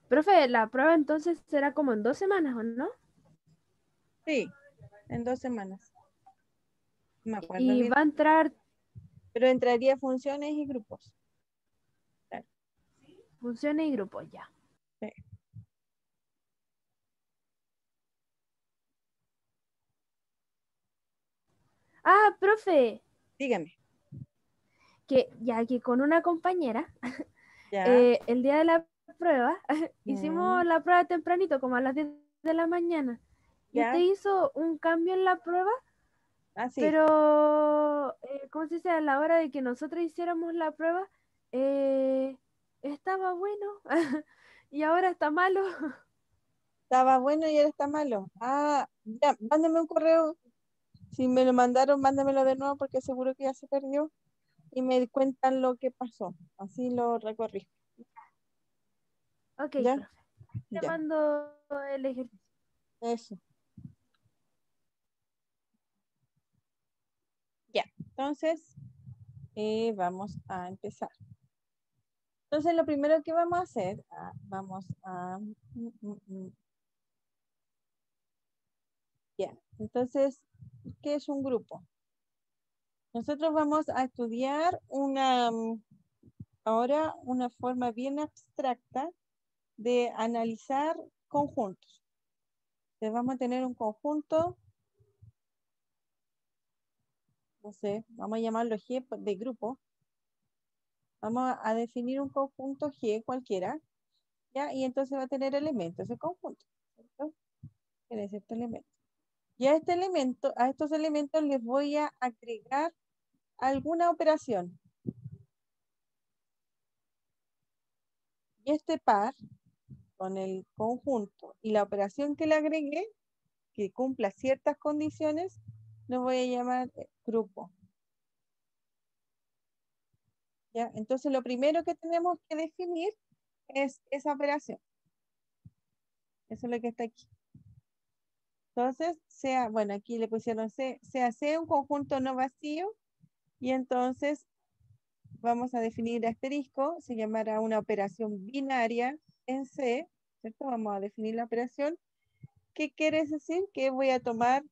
Profe, la prueba entonces será como en 2 semanas, ¿o no? Sí, en 2 semanas. No me acuerdo Y bien. va a entrar Pero entraría funciones y grupos. Claro, funciones y grupos ya. sí. Ah, profe, Dígame. que ya que con una compañera, Ya. el día de la prueba, hicimos Mm, la prueba tempranito, como a las 10 de la mañana. Y usted ya. hizo un cambio en la prueba, Así. pero, ¿cómo se dice? A la hora de que nosotros hiciéramos la prueba, eh, estaba bueno y ahora está malo. Estaba bueno y ahora está malo. Ah, ya. Mándame un correo. Si me lo mandaron, mándamelo de nuevo porque seguro que ya se perdió. Y me cuentan lo que pasó. Así lo recorrí. Ok, ¿Ya? profe. Te Ya. mando el ejercicio. Eso. Ya. Entonces, vamos a empezar. Entonces, lo primero que vamos a hacer, vamos a... Ya. Entonces, ¿qué es un grupo? Nosotros vamos a estudiar ahora una forma bien abstracta de analizar conjuntos. Entonces, vamos a tener un conjunto, no sé, vamos a llamarlo G de grupo. Vamos a definir un conjunto G cualquiera, ¿ya? Y entonces va a tener elementos de conjunto, ¿cierto? Tiene cierto elemento. Y a este elemento, a estos elementos les voy a agregar alguna operación. Y este par con el conjunto y la operación que le agregué, que cumpla ciertas condiciones, lo voy a llamar grupo. ¿Ya? Entonces lo primero que tenemos que definir es esa operación. Eso es lo que está aquí. Entonces, bueno, aquí le pusieron sea C un conjunto no vacío, y entonces vamos a definir asterisco, se llamará una operación binaria en C, ¿cierto? Vamos a definir la operación. ¿Qué quiere decir? Que voy a tomar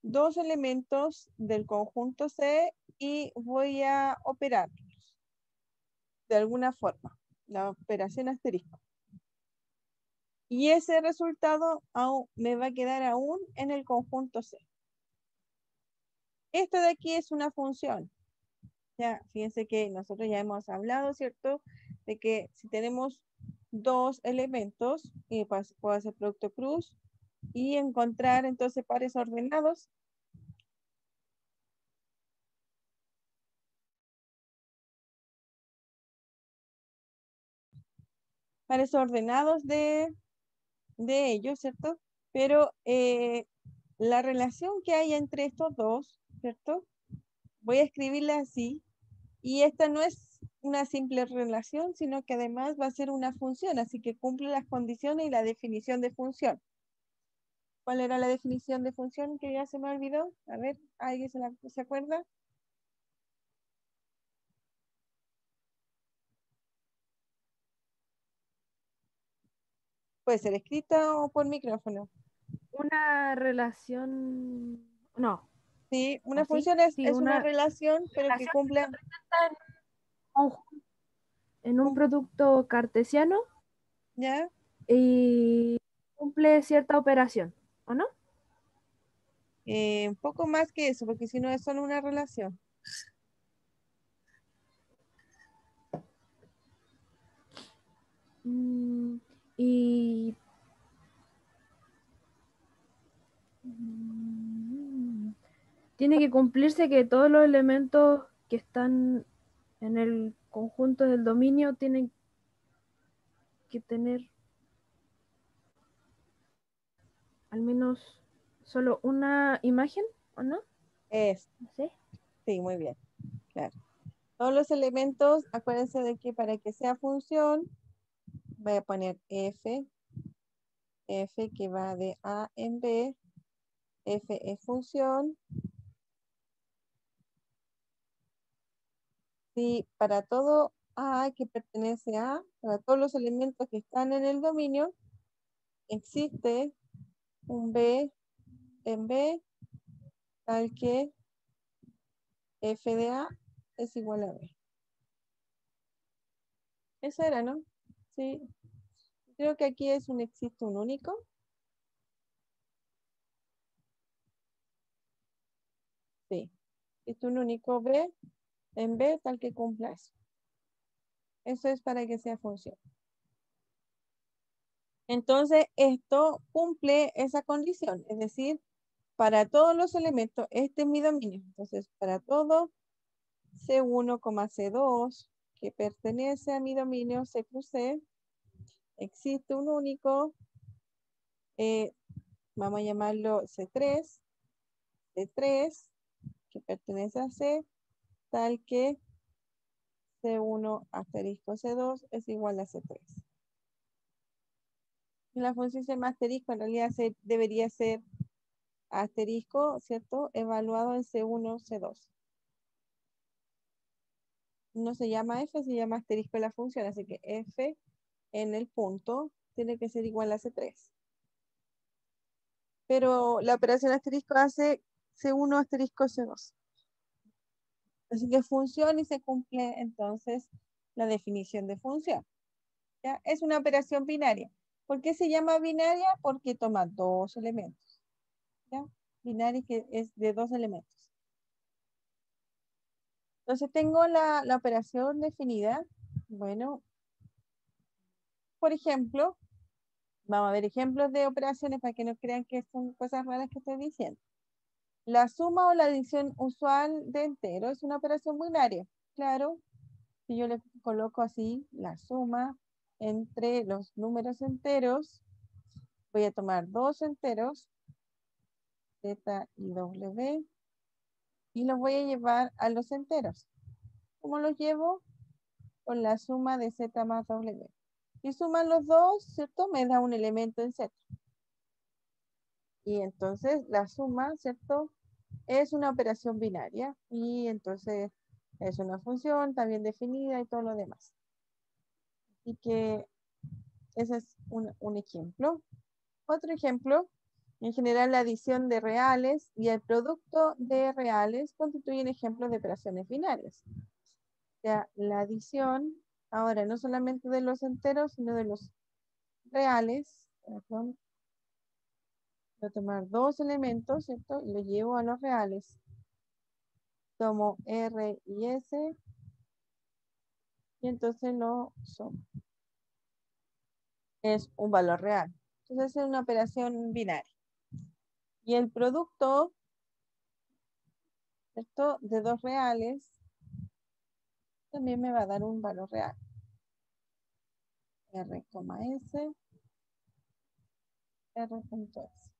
dos elementos del conjunto C y voy a operarlos de alguna forma, la operación asterisco. Y ese resultado me va a quedar aún en el conjunto C. Esto de aquí es una función. Ya, fíjense que nosotros ya hemos hablado, ¿cierto? De que si tenemos dos elementos, puedo hacer producto cruz y encontrar entonces pares ordenados. Pares ordenados de ellos, ¿cierto? Pero la relación que hay entre estos dos, ¿cierto? Voy a escribirla así. Y esta no es una simple relación, sino que además va a ser una función, así que cumple las condiciones y la definición de función. ¿Cuál era la definición de función que ya se me olvidó? A ver, ¿alguien se acuerda? Puede ser escrita o por micrófono. Una relación, no, Sí, ¿o una sí? función Sí, es una una relación, pero que relación que cumple... se presenta en un producto cartesiano ¿Ya? y cumple cierta operación, ¿o no? Un poco más que eso, porque si no es solo una relación. Mm, y mm, tiene que cumplirse que todos los elementos que están en el conjunto del dominio tienen que tener al menos solo una imagen, ¿o no? Es, No sé. sí, muy bien, claro. Todos los elementos, acuérdense de que para que sea función, voy a poner f que va de A en B, f es función. Si para todo A que pertenece a, para todos los elementos que están en el dominio, existe un B en B tal que F de A es igual a B. Eso era, ¿no? Sí. Creo que aquí existe un único. Sí. Existe un único B en B tal que cumpla eso. Eso es para que sea función. Entonces, esto cumple esa condición. Es decir, para todos los elementos, este es mi dominio. Entonces, para todo C1, C2, que pertenece a mi dominio C cruz C, existe un único, vamos a llamarlo C3, C3, que pertenece a C, tal que C1 asterisco C2 es igual a C3. La función se llama asterisco, en realidad debería ser asterisco, ¿cierto? Evaluado en C1, C2. No se llama F, se llama asterisco de la función, así que F en el punto tiene que ser igual a C3. Pero la operación asterisco hace C1 asterisco C2. Así que funciona y se cumple entonces la definición de función. ¿Ya? Es una operación binaria. ¿Por qué se llama binaria? Porque toma dos elementos. ¿Ya? Binaria que es de dos elementos. Entonces tengo la operación definida. Bueno, por ejemplo, vamos a ver ejemplos de operaciones para que no crean que son cosas raras que estoy diciendo. La suma o la adición usual de enteros es una operación binaria. Claro, si yo le coloco así la suma entre los números enteros, voy a tomar dos enteros, z y w, y los voy a llevar a los enteros. ¿Cómo los llevo? Con la suma de z más w. Y suman los dos, ¿cierto? Me da un elemento en z. Y entonces la suma, ¿cierto? Es una operación binaria y entonces es una función también definida y todo lo demás. Así que ese es un ejemplo. Otro ejemplo, en general la adición de reales y el producto de reales constituyen ejemplos de operaciones binarias. O sea, la adición, ahora no solamente de los enteros, sino de los reales. Perdón, voy a tomar dos elementos, ¿cierto? Y los llevo a los reales. Tomo R y S y entonces lo sumo. Es un valor real. Entonces es una operación binaria. Y el producto, ¿cierto? De dos reales también me va a dar un valor real. R, S, R.S.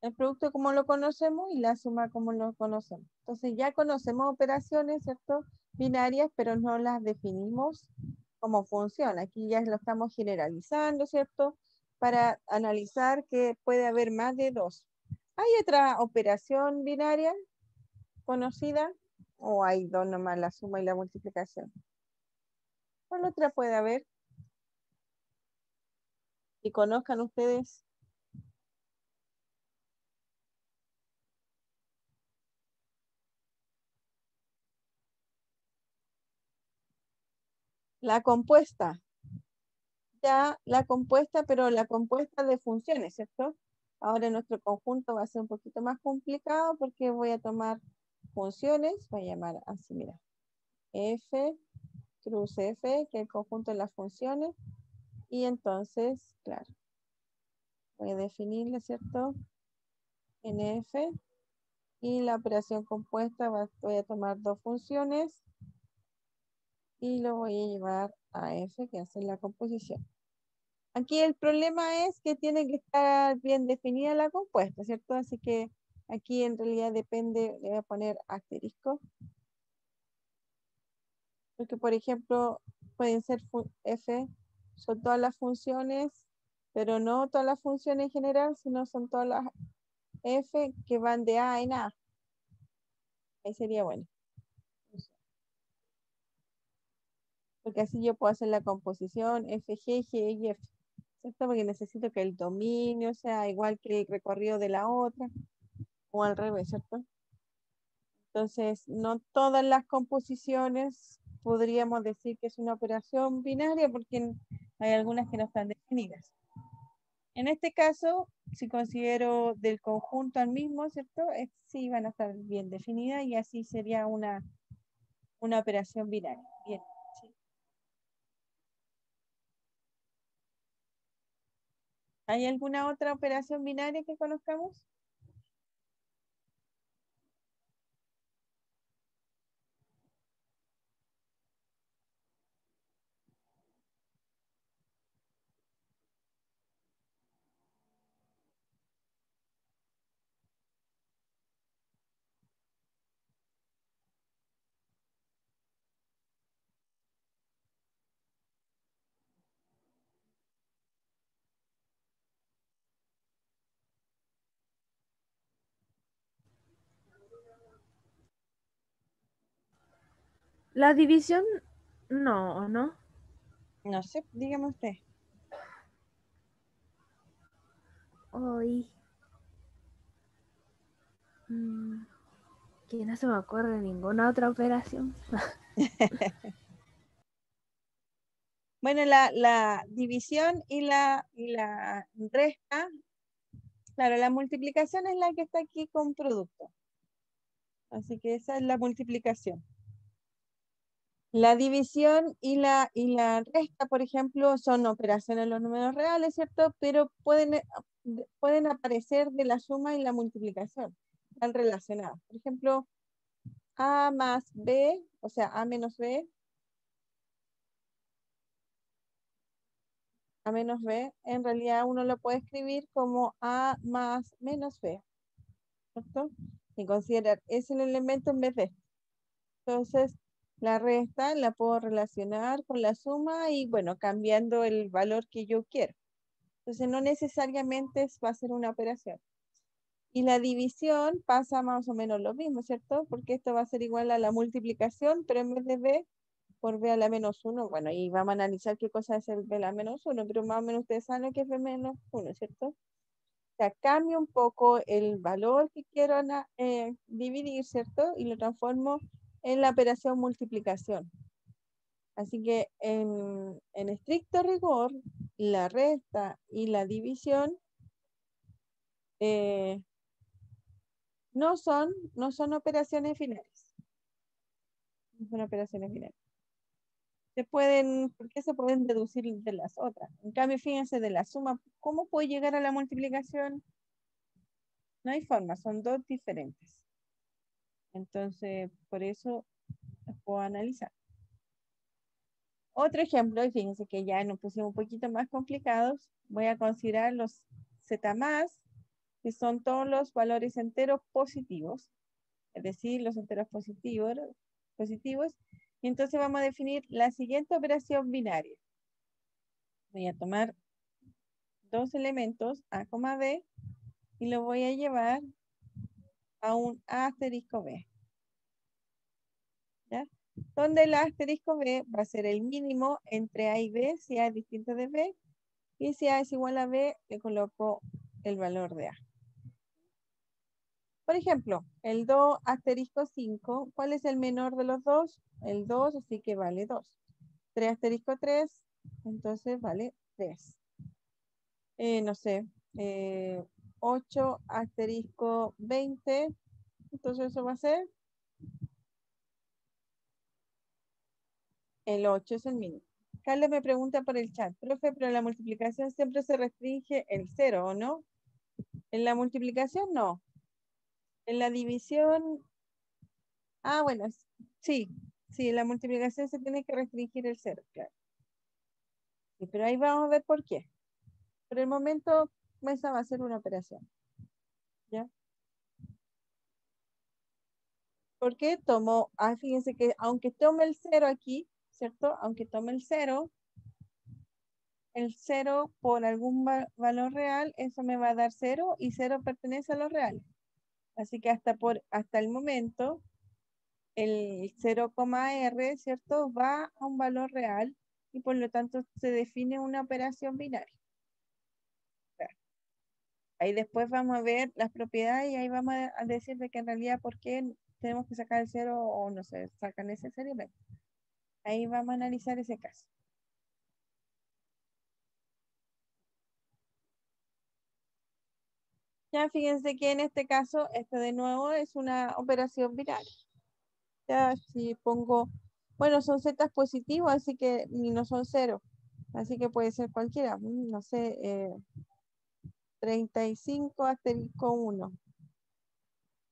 El producto como lo conocemos y la suma como lo conocemos. Entonces ya conocemos operaciones, ¿cierto? Binarias, pero no las definimos como función. Aquí ya lo estamos generalizando, ¿cierto? Para analizar que puede haber más de dos. ¿Hay otra operación binaria conocida? ¿O hay dos nomás, la suma y la multiplicación? ¿Cuál otra puede haber? Y conozcan ustedes. La compuesta. Ya la compuesta, pero la compuesta de funciones, ¿cierto? Ahora nuestro conjunto va a ser un poquito más complicado porque voy a tomar funciones, voy a llamar así, mira, f, cruz f, que es el conjunto de las funciones, y entonces, claro, voy a definirle, ¿cierto? En f, y la operación compuesta voy a tomar dos funciones, y lo voy a llevar a f, que hace la composición. Aquí el problema es que tiene que estar bien definida la compuesta, ¿cierto? Así que aquí en realidad depende, le voy a poner asterisco. Porque, por ejemplo, pueden ser f, son todas las funciones, pero no todas las funciones en general, sino son todas las f que van de A en A. Ahí sería bueno. porque así yo puedo hacer la composición F, G, G y F, ¿cierto? Porque necesito que el dominio sea igual que el recorrido de la otra, o al revés, ¿cierto? Entonces, no todas las composiciones podríamos decir que es una operación binaria, porque hay algunas que no están definidas. En este caso, si considero del conjunto al mismo, ¿cierto? Sí van a estar bien definidas y así sería una operación binaria. Bien. Sí. ¿Hay alguna otra operación binaria que conozcamos? La división, no, ¿no? No sé, dígame usted. Hoy, que no se me ocurre ninguna otra operación. Bueno, la división y la resta, claro, la multiplicación es la que está aquí con producto. Así que esa es la multiplicación. La división y la resta, por ejemplo, son operaciones en los números reales, ¿cierto? Pero pueden aparecer de la suma y la multiplicación. Están relacionadas. Por ejemplo, A más B, o sea, A menos B, A menos B, en realidad uno lo puede escribir como A más menos B, ¿cierto? Y considerar ese el elemento en vez de este. Entonces, la resta la puedo relacionar con la suma y, bueno, cambiando el valor que yo quiero. Entonces, no necesariamente va a ser una operación. Y la división pasa más o menos lo mismo, ¿cierto? Porque esto va a ser igual a la multiplicación, pero en vez de b, por b a la menos 1. Bueno, y vamos a analizar qué cosa es el b a la menos 1, pero más o menos ustedes saben lo que es b menos 1, ¿cierto? O sea, cambio un poco el valor que quiero dividir, ¿cierto? Y lo transformo en la operación multiplicación. Así que en estricto rigor, la resta y la división eh, no son operaciones finales. No son operaciones finales. ¿Por qué se pueden deducir de las otras? En cambio, fíjense de la suma, ¿cómo puede llegar a la multiplicación? No hay forma, son dos diferentes. Entonces, por eso las puedo analizar. Otro ejemplo, y fíjense que ya nos pusimos un poquito más complicados, voy a considerar los z más, que son todos los valores enteros positivos, es decir, los enteros positivos, y entonces vamos a definir la siguiente operación binaria. Voy a tomar dos elementos, A, B, y lo voy a llevar a un A asterisco B. ¿Ya? Donde el A asterisco B va a ser el mínimo entre A y B, si A es distinto de B, y si A es igual a B, le coloco el valor de A. Por ejemplo, el 2 asterisco 5, ¿cuál es el menor de los dos? El 2, así que vale 2. 3 asterisco 3, entonces vale 3. No sé, 8 asterisco 20, entonces eso va a ser el 8, es el mínimo. Carla me pregunta por el chat, profe, pero la multiplicación siempre se restringe el 0, ¿o no? En la multiplicación no. En la división, bueno, sí, en la multiplicación se tiene que restringir el 0, claro. Sí, pero ahí vamos a ver por qué. Por el momento, esa va a ser una operación. ¿Ya? Porque tomo, fíjense que aunque tome el 0 aquí, ¿cierto? Aunque tome el 0 por algún valor real, eso me va a dar 0 y 0 pertenece a los reales. Así que hasta el momento, el 0,r, ¿cierto? Va a un valor real y por lo tanto se define una operación binaria. Ahí después vamos a ver las propiedades y ahí vamos a decir de que en realidad por qué tenemos que sacar el 0 o no se saca necesariamente. Ahí vamos a analizar ese caso. Ya fíjense que en este caso, esto de nuevo es una operación binaria. Ya si pongo, bueno, son zetas positivos, así que ni no son 0. Así que puede ser cualquiera, no sé, 35 asterisco 1.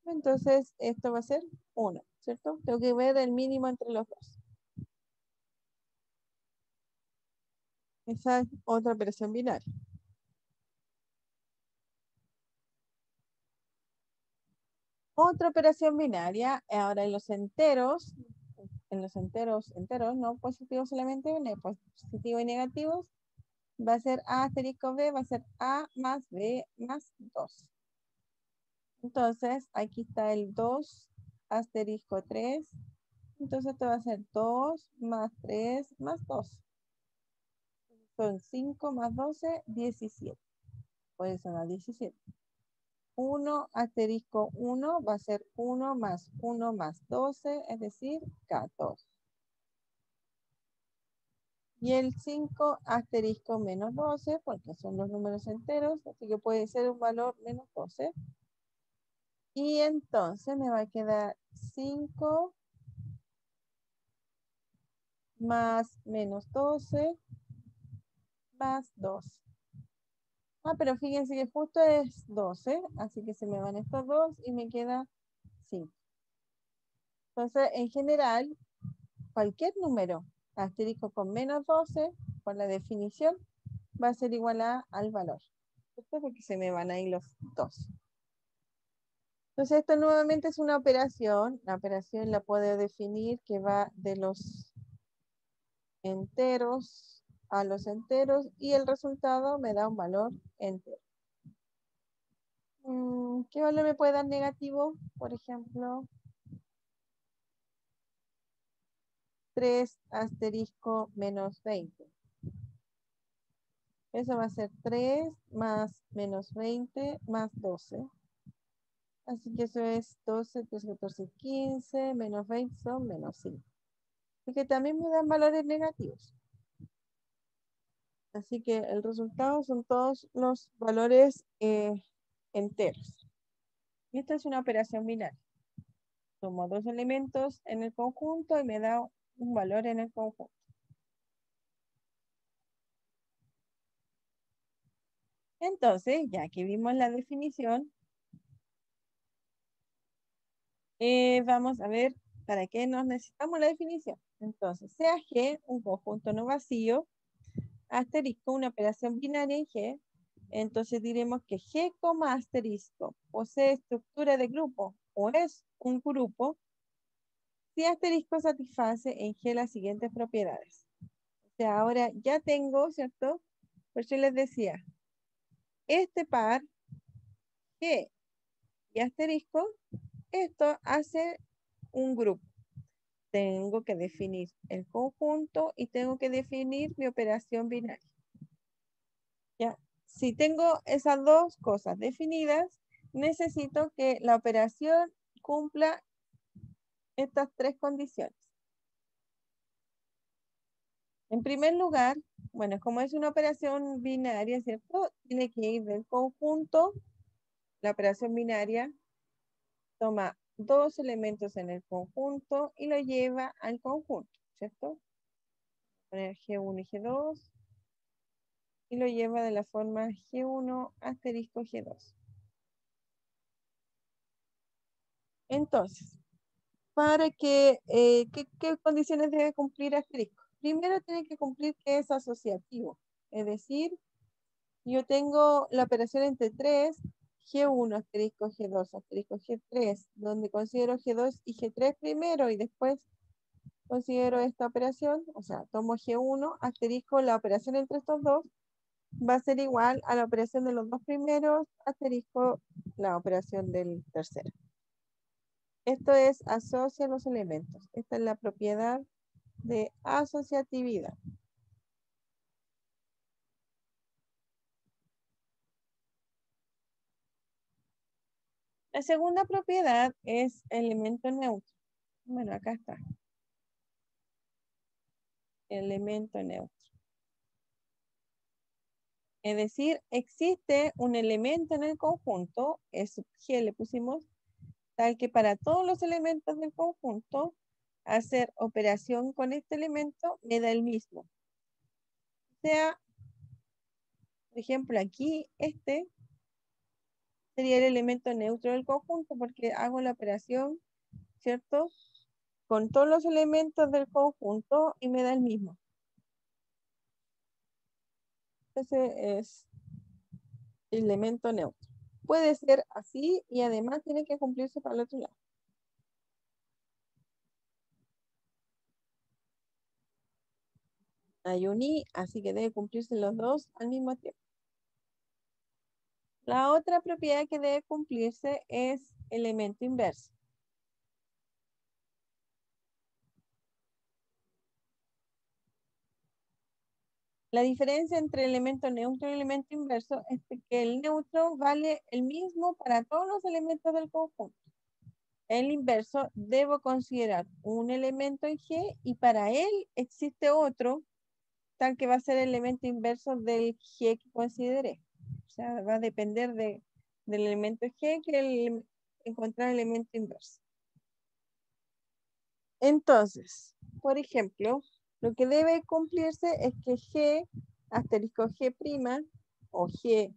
Entonces, esto va a ser 1, ¿cierto? Tengo que ver el mínimo entre los dos. Esa es otra operación binaria. Otra operación binaria, ahora enteros, enteros, no positivos solamente, positivos y negativos, va a ser A asterisco B, va a ser A más B más 2. Entonces, aquí está el 2 asterisco 3. Entonces, esto va a ser 2 más 3 más 2. Son 5 más 12, 17. Por eso da 17. 1 asterisco 1 va a ser 1 más 1 más 12, es decir, 14. Y el 5 asterisco menos 12, porque son los números enteros, así que puede ser un valor menos 12. Y entonces me va a quedar 5 más menos 12 más 2. Ah, pero fíjense que justo es 12, así que se me van estos dos y me queda 5. Entonces, en general, cualquier número asterisco con menos 12, por la definición, va a ser igual al valor. ¿Cierto? Porque se me van ahí los dos. Entonces, esto nuevamente es una operación. La operación la puedo definir que va de los enteros a los enteros y el resultado me da un valor entero. ¿Qué valor me puede dar negativo? Por ejemplo, 3 asterisco menos 20. Eso va a ser 3 más menos 20 más 12. Así que eso es 12, 3, 14, 15, menos 20 son menos 5. Así que también me dan valores negativos. Así que el resultado son todos los valores enteros. Y esta es una operación binaria. Tomo dos elementos en el conjunto y me da un valor en el conjunto. Entonces, ya que vimos la definición, vamos a ver para qué nos necesitamos la definición. Entonces, sea G un conjunto no vacío, asterisco una operación binaria en G, entonces diremos que G, asterisco posee estructura de grupo o es un grupo si asterisco satisface en G las siguientes propiedades. O sea, ahora ya tengo, ¿cierto? Por eso les decía, este par G y asterisco, esto hace un grupo. Tengo que definir el conjunto y tengo que definir mi operación binaria. ¿Ya? Si tengo esas dos cosas definidas, necesito que la operación cumpla estas tres condiciones. En primer lugar, bueno, como es una operación binaria, ¿cierto? Tiene que ir del conjunto, la operación binaria toma dos elementos en el conjunto y lo lleva al conjunto, ¿cierto? Poner G1 y G2 y lo lleva de la forma G1 asterisco G2. Entonces, para ¿qué condiciones debe cumplir asterisco? Primero tiene que cumplir que es asociativo, es decir, yo tengo la operación entre 3, G1 asterisco G2 asterisco G3, donde considero G2 y G3 primero y después considero esta operación, o sea, tomo G1 asterisco la operación entre estos dos, va a ser igual a la operación de los dos primeros asterisco la operación del tercero. Esto es asocia los elementos. Esta es la propiedad de asociatividad. La segunda propiedad es elemento neutro. Bueno, acá está. Elemento neutro. Es decir, existe un elemento en el conjunto, es G le pusimos, tal que para todos los elementos del conjunto, hacer operación con este elemento me da el mismo. O sea, por ejemplo, aquí este sería el elemento neutro del conjunto porque hago la operación, ¿cierto? Con todos los elementos del conjunto y me da el mismo. Ese es el elemento neutro. Puede ser así y además tiene que cumplirse para el otro lado. Hay un i, así que debe cumplirse los dos al mismo tiempo. La otra propiedad que debe cumplirse es elemento inverso. La diferencia entre elemento neutro y elemento inverso es que el neutro vale el mismo para todos los elementos del conjunto. El inverso debo considerar un elemento en G y para él existe otro tal que va a ser el elemento inverso del G que consideré. O sea, va a depender del elemento G que encontrar el elemento inverso. Entonces, por ejemplo, lo que debe cumplirse es que G asterisco G' o G'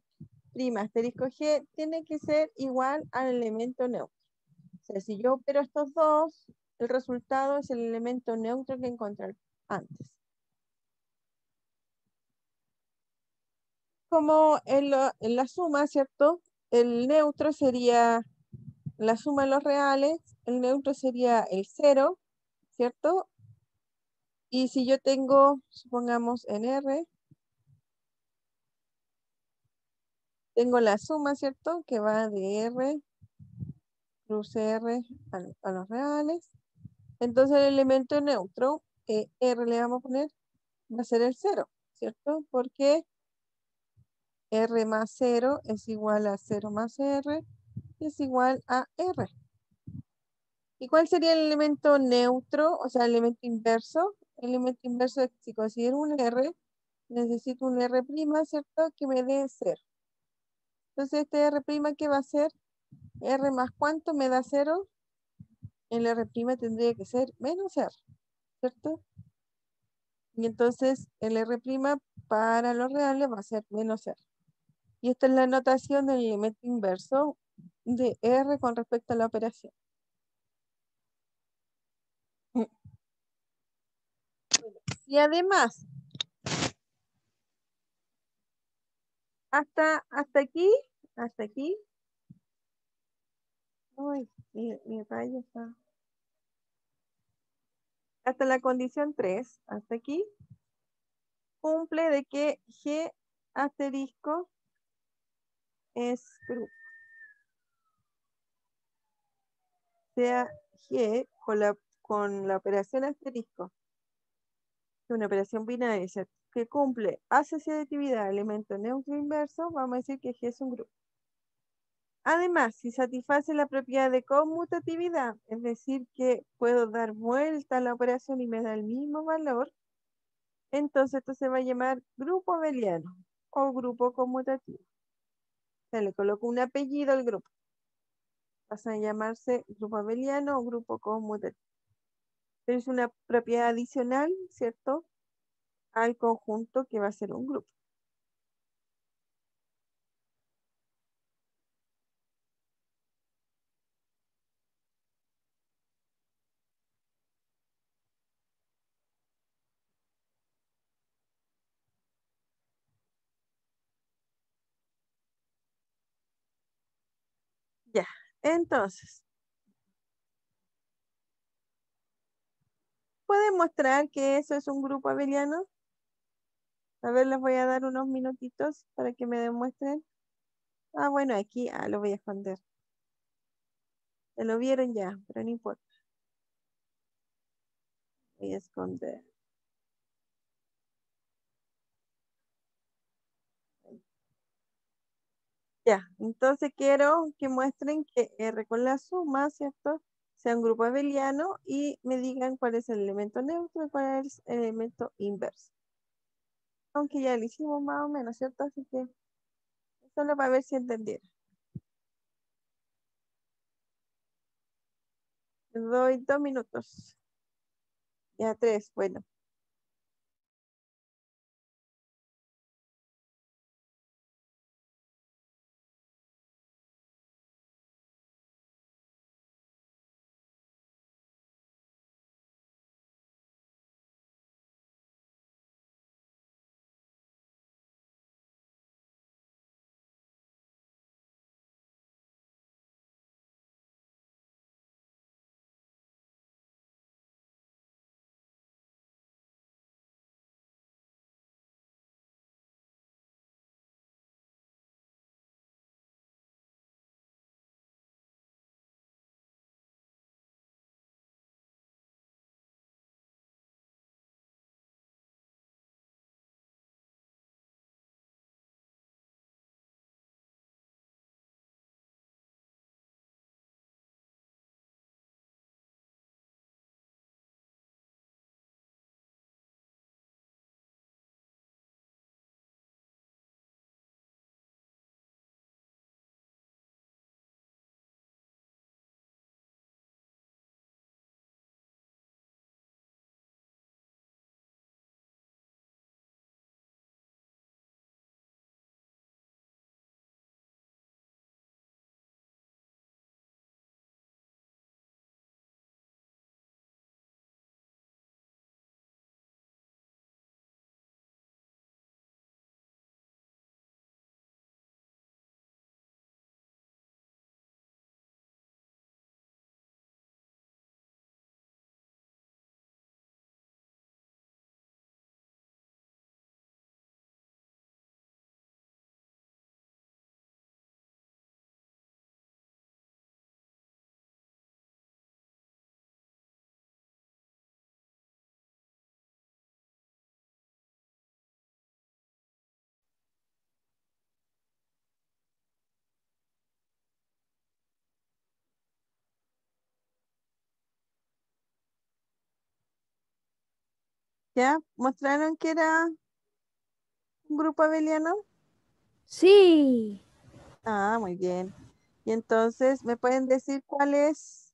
asterisco G tiene que ser igual al elemento neutro. O sea, si yo opero estos dos, el resultado es el elemento neutro que encontré antes. Como en la suma, ¿cierto? El neutro sería la suma de los reales, el neutro sería el 0, ¿cierto? Y si yo tengo, supongamos en R, tengo la suma, ¿cierto? Que va de R plus R a los reales. Entonces el elemento neutro, R le vamos a poner, va a ser el 0, ¿cierto? Porque R más 0 es igual a 0 más R, es igual a R. ¿Y cuál sería el elemento neutro, o sea, el elemento inverso? El elemento inverso es si considero un R, necesito un R', ¿cierto? Que me dé 0. Entonces este R', ¿qué va a ser? R más ¿cuánto me da 0? El R' tendría que ser menos R, ¿cierto? Y entonces el R' para los reales va a ser menos R. Y esta es la notación del elemento inverso de R con respecto a la operación. Y además, hasta aquí, uy, mi rayo está. Hasta la condición 3, hasta aquí, cumple de que G asterisco es grupo. Sea G con la operación asterisco, una operación binaria, ¿cierto? Que cumple asociatividad elemento neutro inverso, vamos a decir que G es un grupo. Además, si satisface la propiedad de conmutatividad, es decir, que puedo dar vuelta a la operación y me da el mismo valor, entonces esto se va a llamar grupo abeliano o grupo conmutativo. Se le coloco un apellido al grupo. Pasa a llamarse grupo abeliano o grupo conmutativo. Pero es una propiedad adicional, ¿cierto? Al conjunto que va a ser un grupo. Ya, entonces, ¿pueden mostrar que eso es un grupo abeliano? A ver, les voy a dar unos minutitos para que me demuestren. Ah, bueno, aquí, lo voy a esconder. Ya lo vieron ya, pero no importa. Voy a esconder. Ya, entonces quiero que muestren que R con la suma, ¿cierto? Sea un grupo abeliano y me digan cuál es el elemento neutro y cuál es el elemento inverso. Aunque ya lo hicimos más o menos, ¿cierto? Así que solo para ver si entendieron. Les doy 2 minutos. Ya 3, bueno. ¿Ya? ¿Mostraron que era un grupo abeliano? Sí, Ah, muy bien. Y entonces, ¿me pueden decir cuál es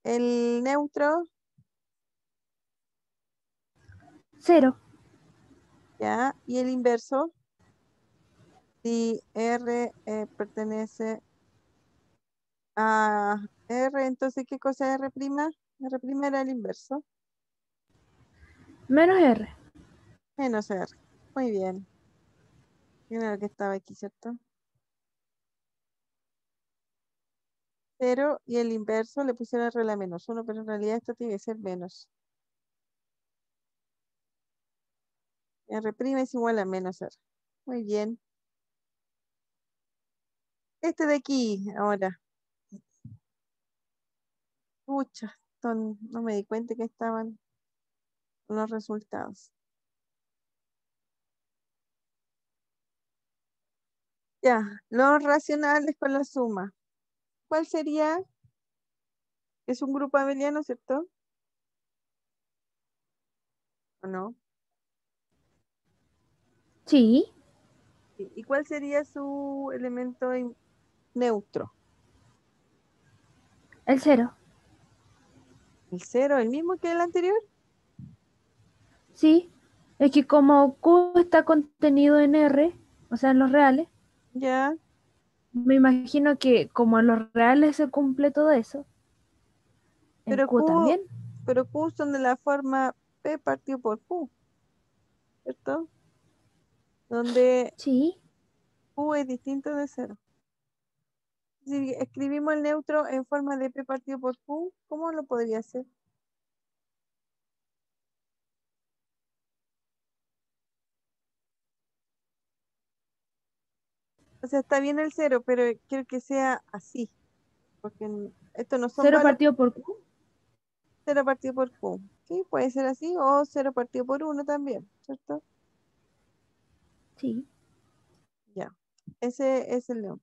el neutro? cero. ¿Ya? ¿Y el inverso? Si R pertenece a R, entonces, ¿qué cosa es R'? R' era el inverso, Menos R. menos R. Muy bien. Era lo que estaba aquí, ¿cierto? Cero y el inverso le pusieron R a la menos uno, pero en realidad esto tiene que ser menos. R' es igual a menos R. Muy bien. Este de aquí, ahora. Pucha, no me di cuenta que estaban los resultados. Ya, los racionales con la suma. ¿Cuál sería? Es un grupo abeliano, ¿cierto? ¿O no? Sí, Sí. ¿Y cuál sería su elemento neutro? el cero. ¿El cero, el mismo que el anterior? Sí, es que como Q está contenido en R, o sea, en los reales, Ya, me imagino que como en los reales se cumple todo eso, en pero Q Q, también. pero Q son de la forma P partido por Q, ¿cierto? Donde Sí, Q es distinto de cero. Si escribimos el neutro en forma de P partido por Q, ¿cómo lo podría hacer? O sea, está bien el cero, pero quiero que sea así. porque estos no son 0 valores. partido por Q. 0 partido por Q. Sí, puede ser así, o 0 partido por 1 también, ¿cierto? Sí. Ya, ese es el león.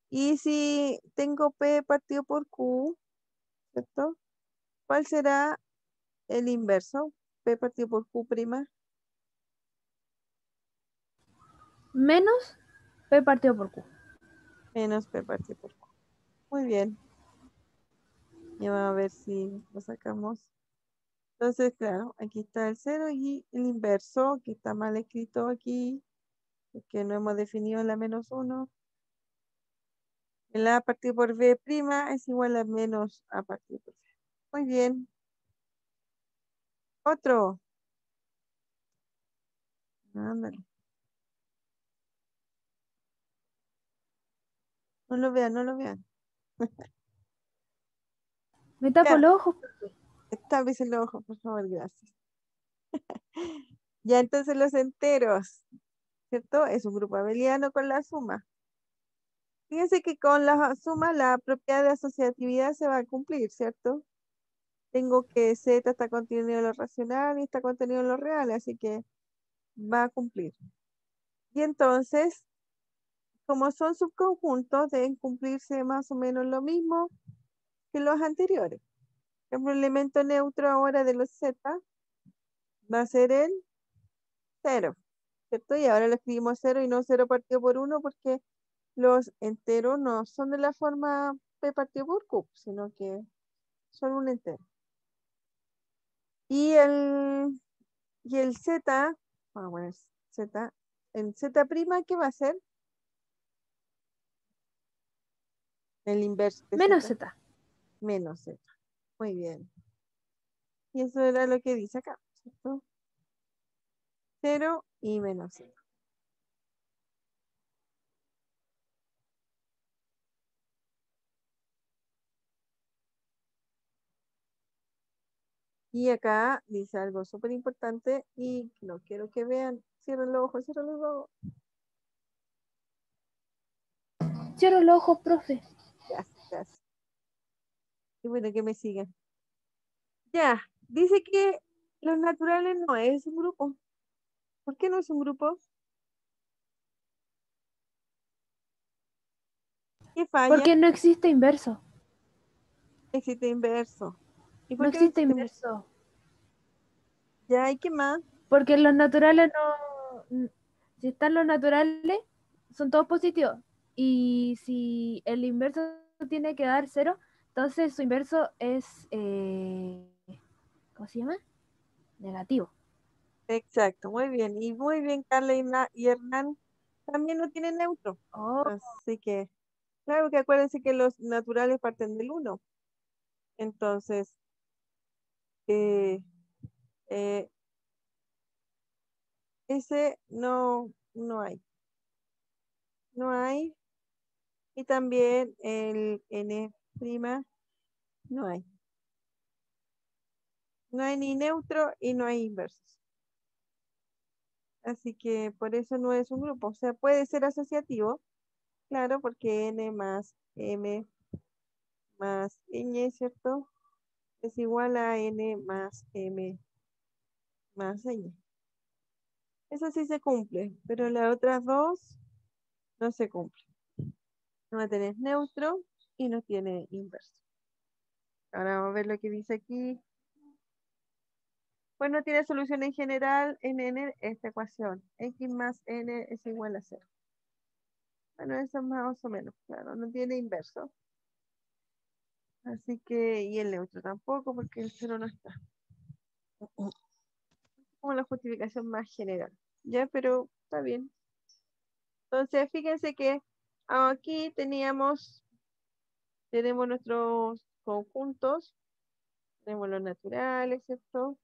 Y si tengo P partido por Q, ¿cierto? ¿Cuál será el inverso? P partido por Q prima. Menos P partido por Q. Menos P partido por Q. Muy bien. Y vamos a ver si lo sacamos. Entonces, claro, aquí está el 0 y el inverso, que está mal escrito aquí, porque no hemos definido la menos 1. El A partido por B prima es igual a menos A partido por B. Muy bien. Otro. Ándale. No lo vean, no lo vean. Me tapo Ya, los ojos. tápese los ojos, por favor, gracias. Ya, entonces los enteros, ¿cierto? Es un grupo abeliano con la suma. Fíjense que con la suma la propiedad de asociatividad se va a cumplir, ¿cierto? Tengo que Z está contenido en lo racional y está contenido en lo real, así que va a cumplir. Y entonces, como son subconjuntos, deben cumplirse más o menos lo mismo que los anteriores. Por ejemplo, el elemento neutro ahora de los Z va a ser el 0, ¿cierto? Y ahora lo escribimos 0 y no 0 partido por 1 porque los enteros no son de la forma P partido por Q, sino que son un entero. Y el Z, vamos a poner Z, en Z', ¿qué va a ser? El inverso de Menos Z, Z. menos Z. Muy bien. Y eso era lo que dice acá, ¿cierto? 0 y menos Z. Y acá dice algo súper importante y no quiero que vean. Cierren los ojos, cierren los ojos. Cierro los ojos, profe. Gracias, gracias. Qué bueno que me sigan. Ya, dice que los naturales no es un grupo. ¿Por qué no es un grupo? ¿Qué falla? Porque no existe inverso. Existe inverso. ¿Y No por qué no existe existe? inverso. Ya, ¿y qué más? Porque los naturales no. Si están los naturales, son todos positivos. Y si el inverso tiene que dar 0, entonces su inverso es. ¿Cómo se llama? Negativo. Exacto, muy bien. Y muy bien, Carla y Hernán también no tienen neutro. Oh, Así que, claro que acuérdense que los naturales parten del uno. Entonces, eh, eh, ese no hay. No hay. Y también el N', no hay. No hay ni neutro y no hay inversos. Así que por eso no es un grupo. O sea, puede ser asociativo, claro, porque N más M más ñ, ¿cierto? Es igual a N más M más ñ. Eso sí se cumple, pero las otras dos no se cumplen. No tenés neutro y no tiene inverso. Ahora vamos a ver lo que dice aquí. Pues no tiene solución en general en n esta ecuación. X más n es igual a 0. Bueno, eso más o menos, claro, no tiene inverso. Así que, y el neutro tampoco, porque el 0 no está. Como la justificación más general. Ya, pero está bien. Entonces, fíjense que aquí tenemos nuestros conjuntos, tenemos los naturales, ¿cierto?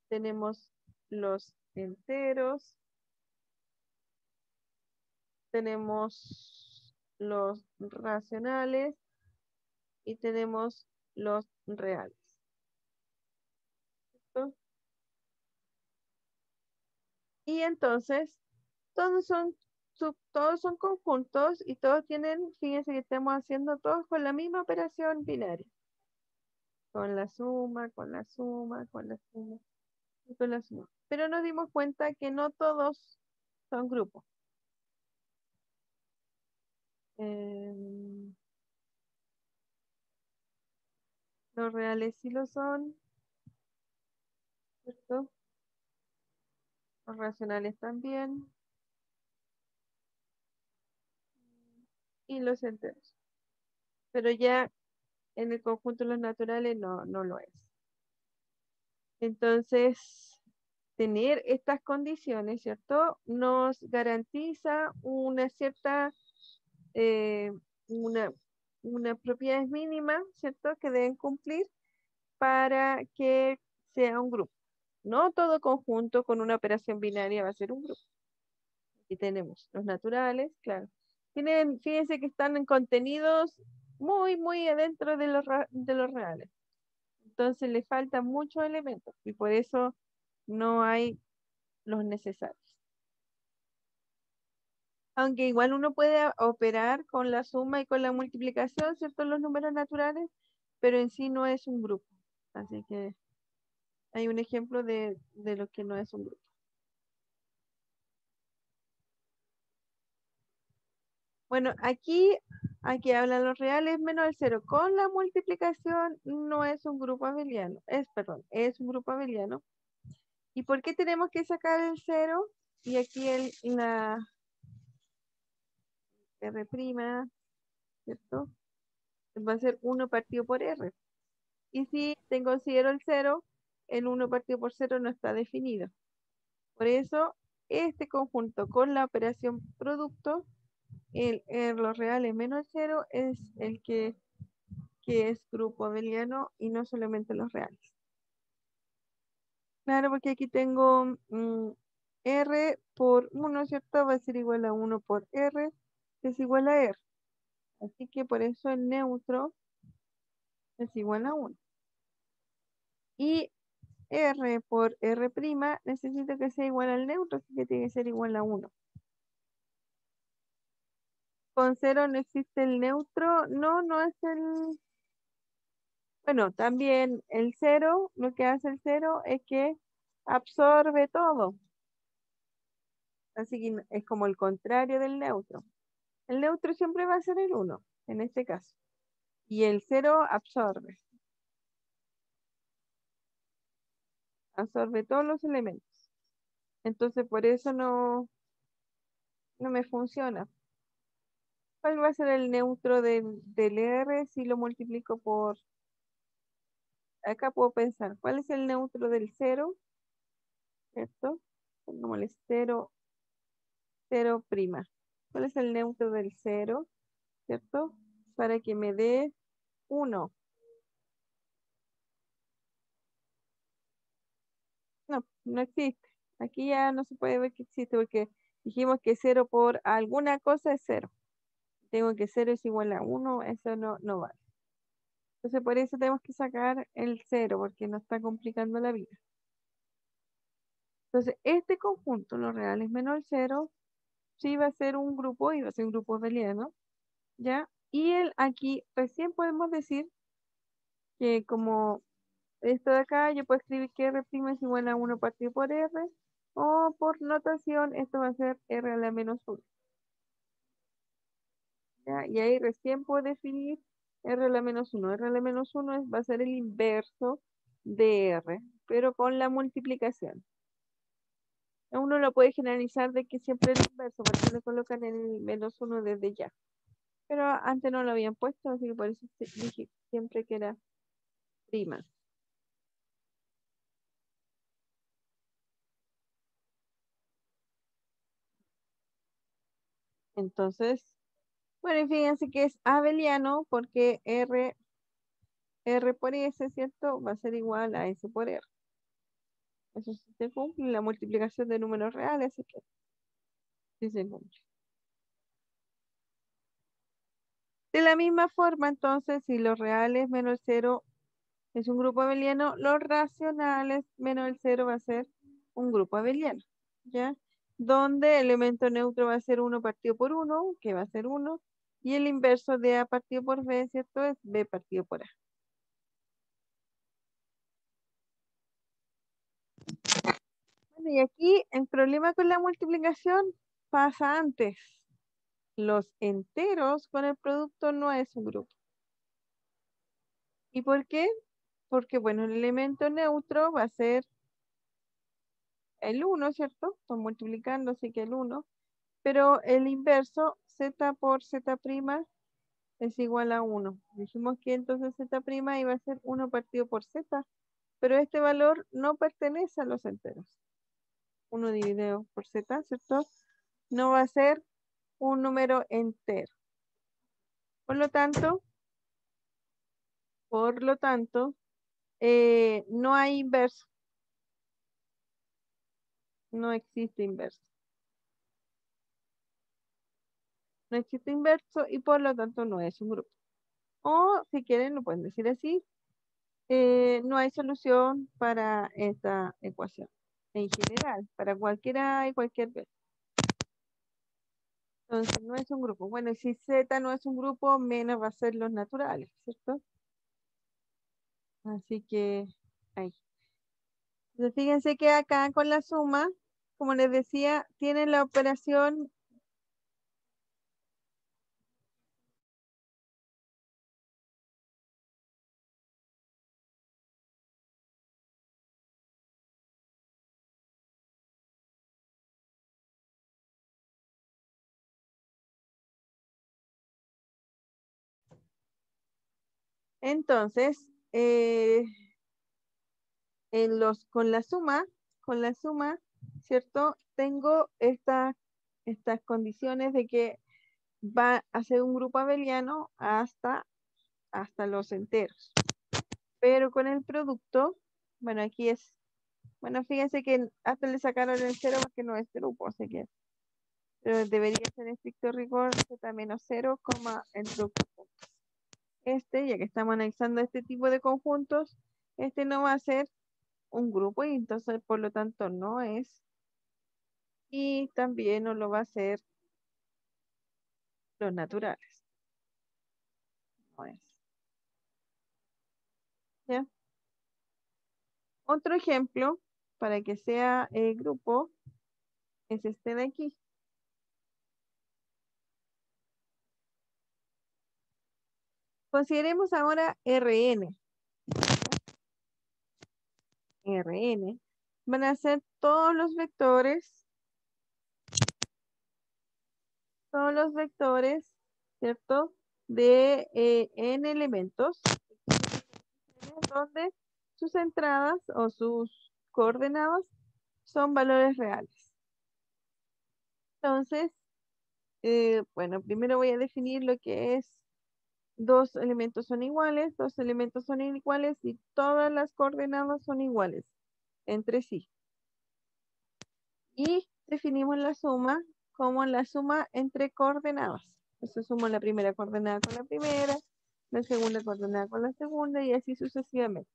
Tenemos los enteros, tenemos los racionales y tenemos los reales, ¿cierto? Y entonces, todos son todos son conjuntos y todos tienen, fíjense que estamos haciendo todos con la misma operación binaria. Con la suma, con la suma, con la suma y con la suma. Pero nos dimos cuenta que no todos son grupos. Em, los reales sí lo son, ¿cierto? Los racionales también. Y los enteros. Pero ya en el conjunto de los naturales no lo es. Entonces, tener estas condiciones, ¿cierto? Nos garantiza una cierta, eh, una, una propiedades mínimas, ¿cierto? Que deben cumplir para que sea un grupo. No todo conjunto con una operación binaria va a ser un grupo. Aquí tenemos los naturales, claro. Tienen, fíjense que están en contenidos muy adentro de de los reales. Entonces le faltan muchos elementos y por eso no hay los necesarios. Aunque igual uno puede operar con la suma y con la multiplicación, ¿cierto? Los números naturales, pero en sí no es un grupo. Así que hay un ejemplo de lo que no es un grupo. Bueno, aquí hablan los reales menos el cero. Con la multiplicación no es un grupo abeliano. Perdón, es un grupo abeliano. ¿Y por qué tenemos que sacar el cero? Y aquí la R', ¿cierto? Va a ser 1 partido por R. Y si considero el cero, el 1 partido por cero no está definido. Por eso, este conjunto con la operación producto, los reales menos el cero, es el que es grupo abeliano y no solamente los reales. Claro, porque aquí tengo R por 1, ¿cierto? Va a ser igual a 1 por R, que es igual a R. Así que por eso el neutro es igual a 1. Y R por R', necesito que sea igual al neutro, así que tiene que ser igual a 1. Con 0 no existe el neutro. No es el... Bueno, también el 0, lo que hace el 0 es que absorbe todo. Así que es como el contrario del neutro. El neutro siempre va a ser el 1, en este caso. Y el 0 absorbe todos los elementos. Entonces por eso no me funciona. ¿Cuál va a ser el neutro del R si lo multiplico por... Acá puedo pensar, ¿cuál es el neutro del 0? ¿Cierto? Como el 0, 0'. ¿Cuál es el neutro del 0? ¿Cierto? Para que me dé 1. No existe. Aquí ya no se puede ver que existe porque dijimos que 0 por alguna cosa es 0. Tengo que 0 es igual a 1, eso no vale. Entonces por eso tenemos que sacar el 0 porque nos está complicando la vida. Entonces este conjunto, los reales menos el 0, sí va a ser un grupo y va a ser un grupo abeliano, ¿ya? Y aquí recién podemos decir que como esto de acá, yo puedo escribir que R' es igual a 1 partido por R, o por notación, esto va a ser R a la menos 1. ¿Ya? Y ahí recién puedo definir R a la menos 1. R a la menos 1 va a ser el inverso de R, pero con la multiplicación. Uno lo puede generalizar de que siempre es el inverso, porque le colocan el menos 1 desde ya. Pero antes no lo habían puesto, así que por eso dije siempre que era prima. Entonces, bueno, y fíjense que es abeliano porque R por S, ¿cierto? Va a ser igual a S por R. Eso sí se cumple, la multiplicación de números reales, así que sí se cumple. De la misma forma, entonces, si los reales menos el 0 es un grupo abeliano, los racionales menos el 0 va a ser un grupo abeliano, ¿ya? donde el elemento neutro va a ser 1 partido por 1, que va a ser 1, y el inverso de A partido por B, ¿cierto? Es B partido por A. Bueno, y aquí el problema con la multiplicación pasa antes. Los enteros con el producto no es un grupo. ¿Y por qué? Porque, bueno, el elemento neutro va a ser el 1, ¿cierto? Estoy multiplicando, así que el 1. Pero el inverso, z por z' es igual a 1. Dijimos que entonces z' iba a ser 1 partido por z, pero este valor no pertenece a los enteros. 1 dividido por z, ¿cierto? No va a ser un número entero. Por lo tanto, no hay inverso. No existe inverso. No existe inverso y por lo tanto no es un grupo. O si quieren lo pueden decir así, no hay solución para esta ecuación. En general, para cualquiera y cualquier vez. Entonces no es un grupo. Bueno, y si Z no es un grupo, menos va a ser los naturales, ¿cierto? Así que ahí. Entonces fíjense que acá con la suma, como les decía, tienen la operación. Entonces, con la suma, ¿cierto? Tengo estas condiciones de que va a ser un grupo abeliano hasta los enteros. Pero con el producto, bueno, aquí es, bueno, fíjense que hasta le sacaron el 0 porque no es grupo, así que pero debería ser en estricto rigor z menos 0, el producto. Ya que estamos analizando este tipo de conjuntos, este no va a ser un grupo y entonces por lo tanto no es. Y también no lo va a hacer los naturales. No es. ¿Ya? Otro ejemplo para que sea el grupo es este de aquí. Consideremos ahora Rn. Rn van a ser todos los vectores, ¿cierto? De n elementos, donde sus entradas o sus coordenadas son valores reales. Entonces, bueno, primero voy a definir lo que es dos elementos son iguales y todas las coordenadas son iguales entre sí. Y definimos la suma como la suma entre coordenadas. Entonces sumo la primera coordenada con la primera, la segunda coordenada con la segunda y así sucesivamente.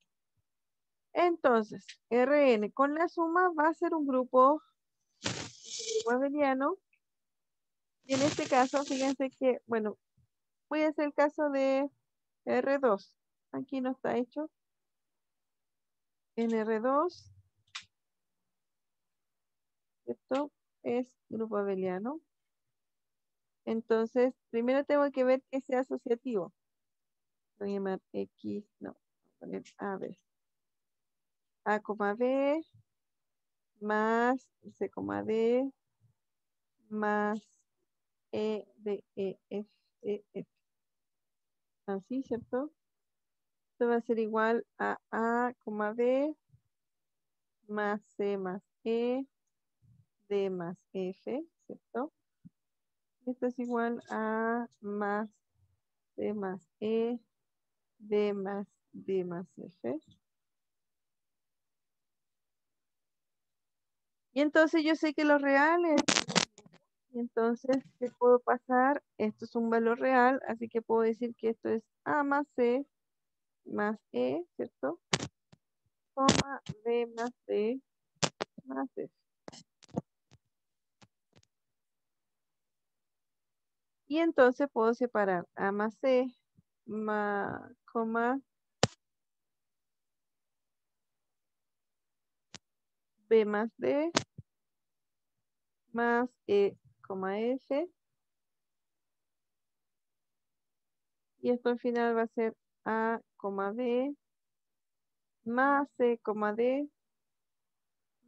Entonces, Rn con la suma va a ser un grupo abeliano. Y en este caso, fíjense que, bueno, voy a hacer el caso de R2. Aquí no está hecho. En R2, esto es grupo abeliano. Entonces, primero tengo que ver que sea asociativo. Voy a llamar X, no, voy a poner A, B. A, B, más C, D, más E, D, E, F, E, F. Así, ¿cierto? Esto va a ser igual a B, más C, más E, D, más F, ¿cierto? Esto es igual a más C, más E, D, más D, más F. Y entonces yo sé que los reales, y entonces, ¿qué puedo pasar? Esto es un valor real, así que puedo decir que esto es A más C más E, ¿cierto? B más D más F. Y entonces puedo separar A más C, coma, B más D, más E, coma F. Y esto al final va a ser A, B, más C, D,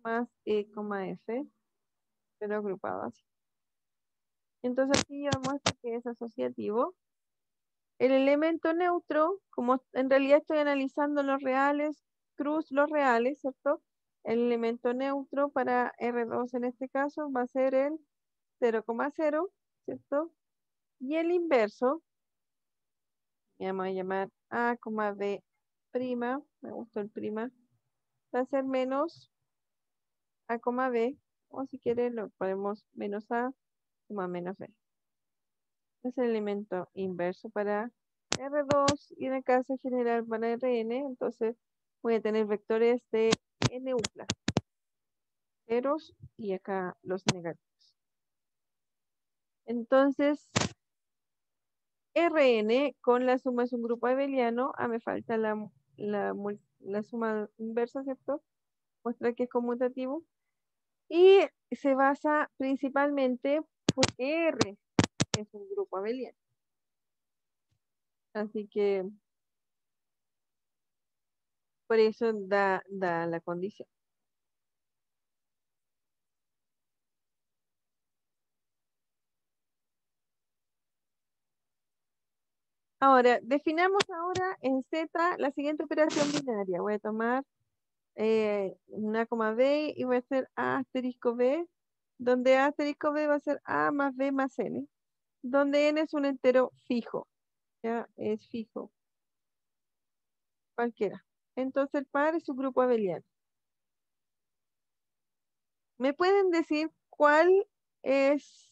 más E, F, pero agrupado así. Entonces aquí yo muestro que es asociativo. El elemento neutro, como en realidad estoy analizando los reales, cruz los reales, ¿cierto? El elemento neutro para R2 en este caso va a ser el 0,0, ¿cierto? Y el inverso, vamos a llamar A, B', me gustó el prima, va a ser menos A, B, o si quieren lo ponemos menos A, menos B. Es el elemento inverso para R2 y en el caso general para Rn, entonces voy a tener vectores de n upla, ceros y acá los negativos. Entonces, Rn con la suma es un grupo abeliano. Me falta la suma inversa, ¿cierto? Muestra que es conmutativo. Y se basa principalmente porque R es un grupo abeliano. Así que por eso da la condición. Ahora, definamos ahora en Z la siguiente operación binaria. Voy a tomar una coma B y voy a hacer A asterisco B, donde A asterisco B va a ser A más B más N, donde N es un entero fijo, ya es fijo, cualquiera. Entonces el par es un grupo abeliano. ¿Me pueden decir cuál es,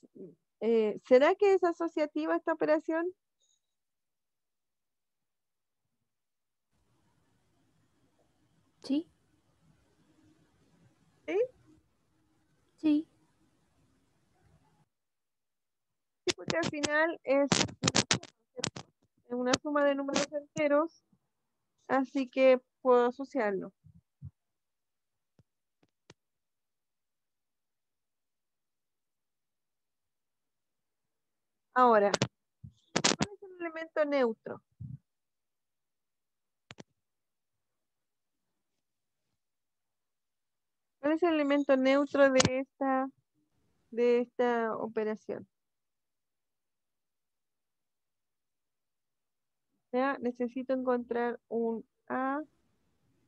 será que es asociativa esta operación? Sí, ¿Sí? sí. Sí, porque al final es una suma de números enteros, así que puedo asociarlo. Ahora, ¿cuál es el elemento neutro? ¿Cuál es el elemento neutro de esta operación? ¿Ya? Necesito encontrar un A.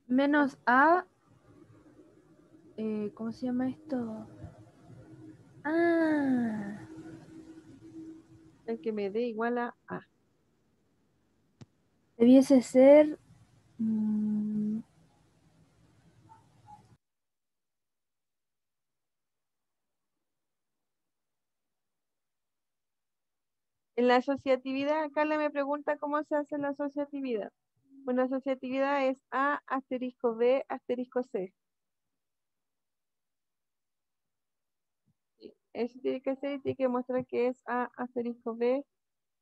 Menos A, ¿cómo se llama esto? Ah, El que me dé igual a A. debiese ser... mm, En la asociatividad, Carla me pregunta cómo se hace la asociatividad. Bueno, la asociatividad es A asterisco B asterisco C. Sí, eso tiene que ser y tiene que mostrar que es A asterisco B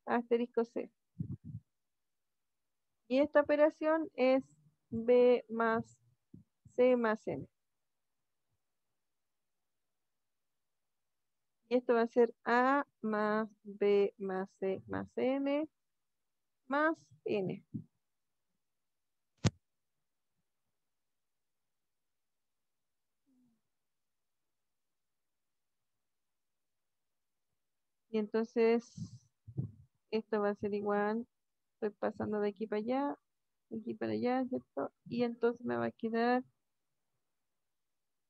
asterisco C. Y esta operación es B más C más N. Y esto va a ser A más B más C más N más N. Y entonces esto va a ser igual. Estoy pasando de aquí para allá, ¿cierto? Y entonces me va a quedar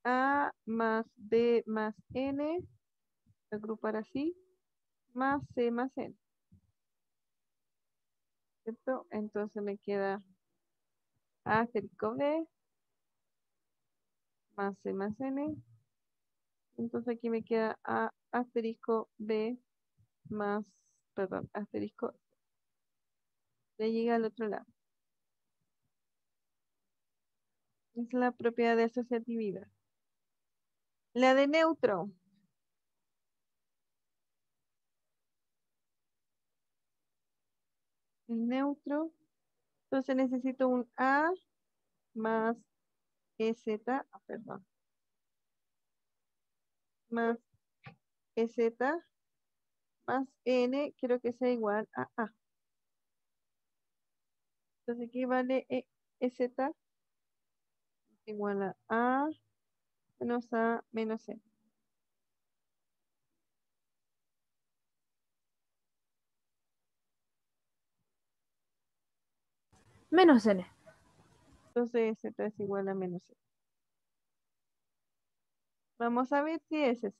A más B más N, voy a agrupar así, más C más N, ¿cierto? Entonces me queda A asterisco B más C más N. Entonces aquí me queda A asterisco B más, perdón, asterisco, le llega al otro lado. Es la propiedad de asociatividad. La de neutro. el neutro. Entonces necesito un A más EZ, perdón, más EZ más N, quiero que sea igual a A. Entonces aquí vale EZ igual a menos A menos N. Menos n. Entonces EZ es igual a menos N. Vamos a ver si es eso.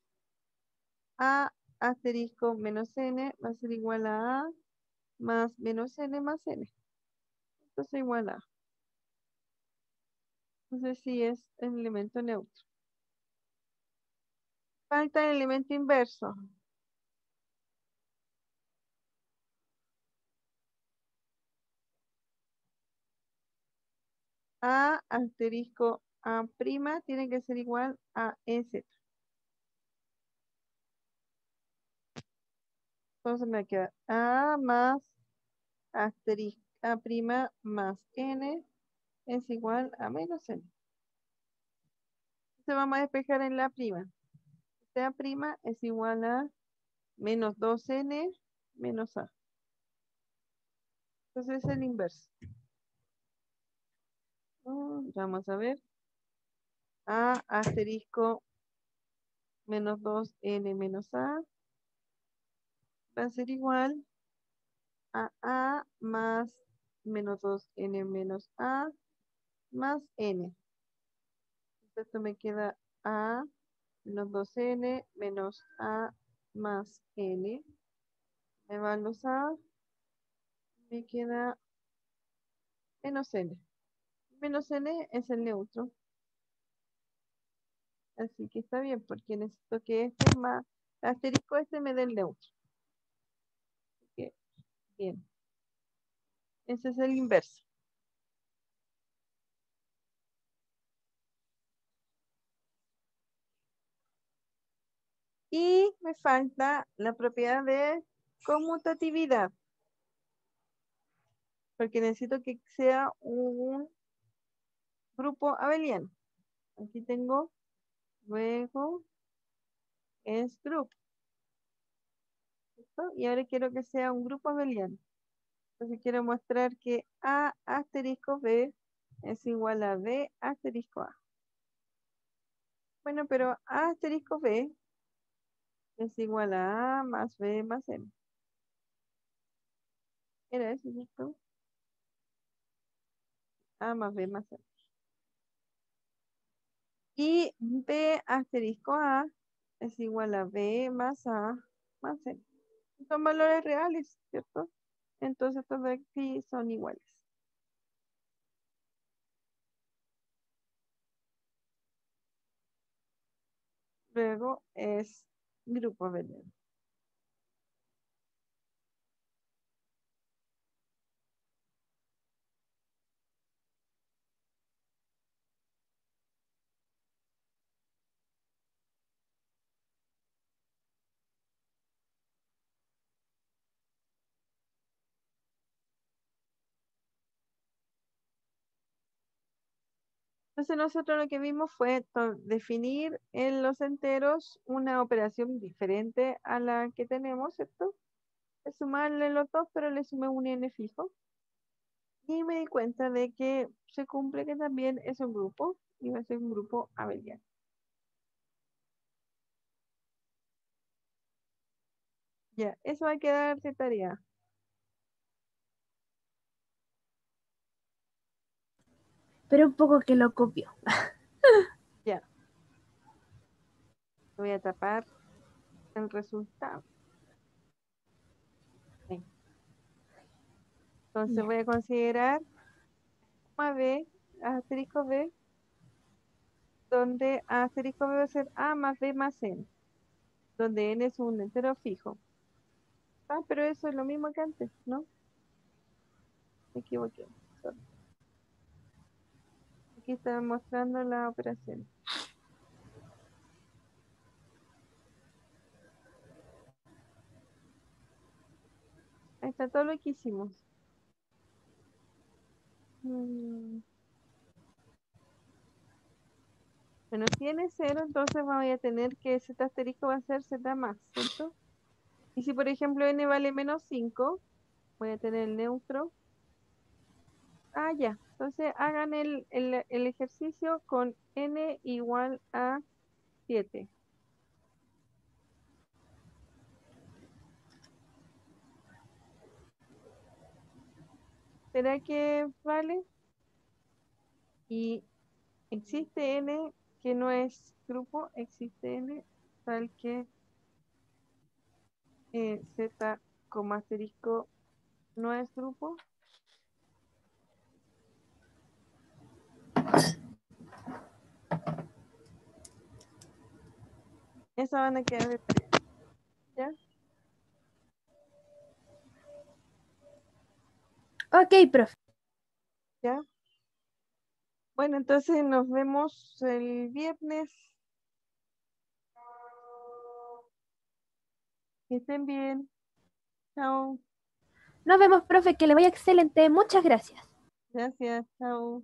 A asterisco menos N va a ser igual a A más menos N más N. Entonces igual a. Entonces sí es el elemento neutro. Falta el elemento inverso. A asterisco A prima tiene que ser igual a EZ. Entonces me queda A más asterisco A prima más N es igual a menos N. Entonces vamos a despejar en la prima. A prima es igual a menos 2N menos A. Entonces es el inverso. Vamos a ver. A asterisco menos 2N menos A va a ser igual a A más menos 2N menos A más N. Entonces esto me queda A menos 2N menos A más N. Me van los A, me queda menos N. Menos N es el neutro. Así que está bien, porque necesito que este más, asterisco este me dé el neutro. Así que, bien. Ese es el inverso. Y me falta la propiedad de conmutatividad, porque necesito que sea un grupo abeliano. Aquí tengo, luego es grupo, ¿cierto? Y ahora quiero que sea un grupo abeliano. Entonces quiero mostrar que A asterisco B es igual a B asterisco A. Bueno, pero A asterisco B es igual a A más B más M. Era eso, ¿cierto? A más B más M. Y B asterisco A es igual a B más A más M. Son valores reales, ¿cierto? Entonces estos de aquí son iguales. Luego es grupo abeliano. Entonces nosotros lo que vimos fue definir en los enteros una operación diferente a la que tenemos, ¿cierto? Es sumarle los dos, pero le sumé un n fijo. Y me di cuenta de que se cumple que también es un grupo y va a ser un grupo abeliano. Ya, eso va a quedar de tarea. Pero un poco que lo copio. Ya, voy a tapar el resultado. Sí. Entonces Ya. voy a considerar a B, asterisco B, donde asterisco B va a ser A más B más N, donde N es un entero fijo. Ah, pero eso es lo mismo que antes, ¿no? Me equivoqué. Sorry. Aquí está mostrando la operación. Ahí está todo lo que hicimos. Mm, Bueno, si n es 0, entonces voy a tener que z asterisco va a ser z más, ¿cierto? Y si por ejemplo n vale menos 5, voy a tener el neutro. Ah, ya. Entonces hagan el ejercicio con n igual a 7. ¿Será que vale? Y existe n que no es grupo, existe n tal que z, asterisco no es grupo. Esa van a quedar de tarea, ¿ya? Ok, profe. ¿Ya? Bueno, entonces nos vemos el viernes. Que estén bien. Chao. Nos vemos, profe, que le vaya excelente. Muchas gracias. Gracias. Chao.